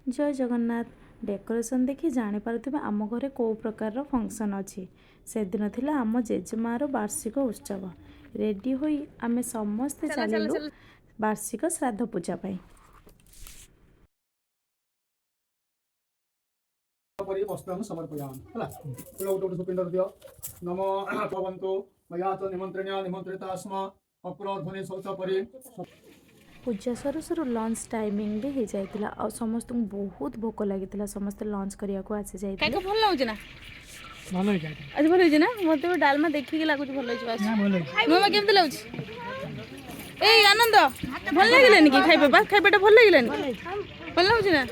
जय जगन्नाथ। डेकोरेशन देखि जानी पारुथिबे आम घरे को प्रकार फंक्शन अछि। से दिन थिला आम जेजेमार वार्षिक उत्सव। रेडी होई आमे समस्ते चलिलु वार्षिक श्राद्ध पूजा पाई। वस्त्रं समर्पयामि हला पुलौटो सुपिंडर दियो नमो भवन्तु मया च निमन्त्रणीया निमन्त्रिता स्म अप्रध्वनि शौच परि पूजा सरू सरू लंच टाइमिंग भी हो जाइतिला और समस्त बहुत भोक लागितिला। समस्त लंच करिया को आसी जाइतिले। काका भल लाଗୁଛି ना भलो जाय आज भल होइछ ना मते डालमा देखि के लागुछ भल होइछ बास ना भलो मामा केमते लाଗୁଛି ए आनंद भल लागिलानी कि खाइबा बा खाइबाटा भल लागिलानी भल लाଗୁଛି ना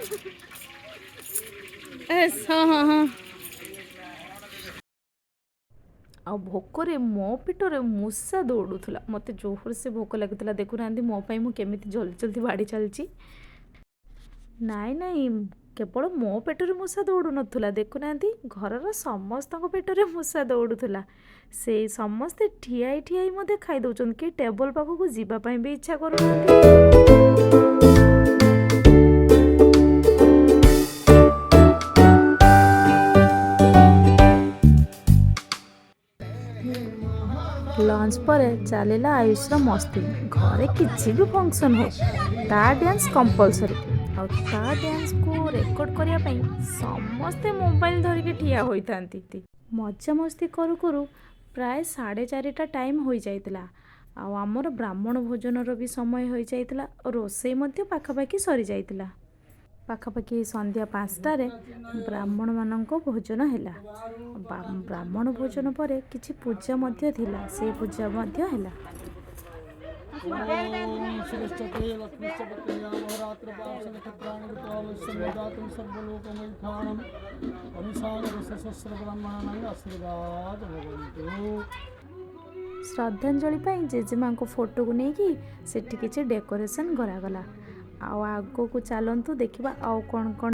एस हां हां हां आ भोकरे मो पेटरे मूसा दौड़ूला। मत जोर से भोक लगी देखुना मो पाई मु केमिति जल्दी जल्दी बाड़ी चलची। नाई नाई केवल मो पेटरे मूसा दौड़ू नथुला देखुना घरर समस्त पेटरे मूसा दौड़ूला। से समस्ते ठियाई ठियाई मते खाई दउछन कि टेबल पाखक जीवा पाई भी इच्छा करू। लंच पर चलला आयुषर मस्ती। घरे किसी भी फंक्शन हो ता डांस कंपलसरी और ता डांस को रेकॉर्ड करिया पई समस्ते मोबाइल धरिके ठिया होइतांती। मजा मस्ती करू करू प्राय 4:30 टाइम हो जाइतिला। आ हमर ब्राह्मण भोजनर भी समय हो जाइतिला और रोसई मध्य पाखापाखि सरी जाइतिला। पाखापाखि संध्या 5टारे ब्राह्मण मानक भोजन हैला। ब्राह्मण भोजन परे किछि पूजा मध्य थिला। से पूजा मध्य हैला। श्रद्धांजलि पाई जेजेमा को फोटो को लेकिन सेठी किछि डेकोरेशन करागला। आगो को चलतु देखा आउ कौन कौन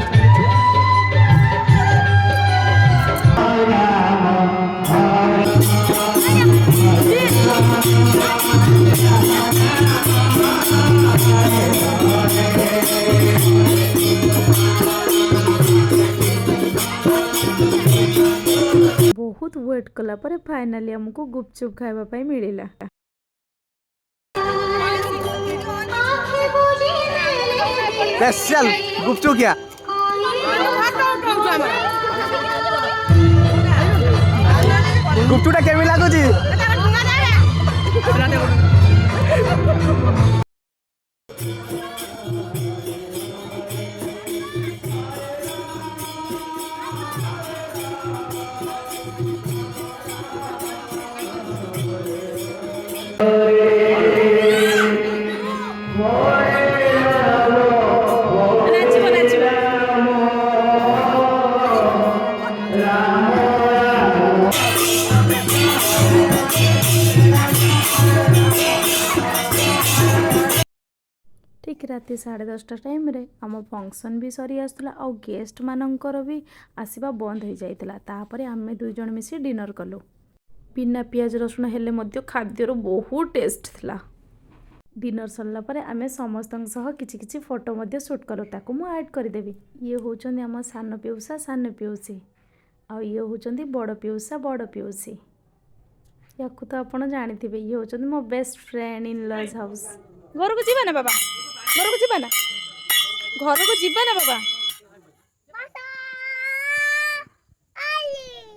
बहुत वेट कला पर फाइनली हमको गुपचुप खाइबा पाई मिलिला। स्पेशल गुपचुप क्या गुपचुपटा केमी लागुची ठीक राति 10:30 टाइम रे आम फंक्शन भी सरी आसला और गेस्ट मानकर भी आसवा बंद हो जाइतिला। तापरे आमे दुई जण मिसी डिनर कलु। बिना पियाज रसुण हेले मध्य खाद्यर बहुत टेस्ट थिला। डिनर सरला परे आमे समस्तन सह किछि किछि फोटो मध्य शूट कलो। ताको मु ऐड कर देबी। ये होचंदी आम सान पिउसा सान पिउसी आ ये होचंदी बड़ पिउसा बड़ पिउसी। याकु तो आपण जानिथिबे ये होचंदी मो best friend in lodge house. घर को जीवा ना बाबा घर को जीवा ना घर को जीवा ना बाबा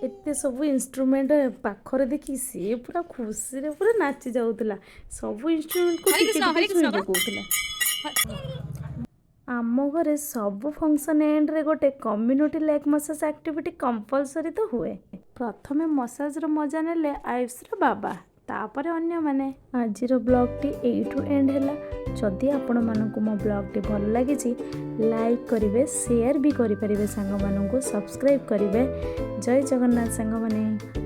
एते सब इंस्ट्रूमेंट पाखरे देखि से पूरा खुशी रे पूरा नाची जाउतला। सब इंस्ट्रूमेंट को टिके कहउतला। आम घरे सब फंक्शन एंड रे गोटे community like massage activity compulsory तो हुए। प्रथमे मसाज रो मजा नेले आयुष रो बाबा तापरे अन्य माने। आजिर ब्लॉग टी एठू एंड हैला। जदि आपण मानकु मो ब्लॉग टी भल लागी छी लाइक करिवे शेयर भी करि परिबे सांग मानकु सब्सक्राइब करिवे। जय जगन्नाथ सांग माने।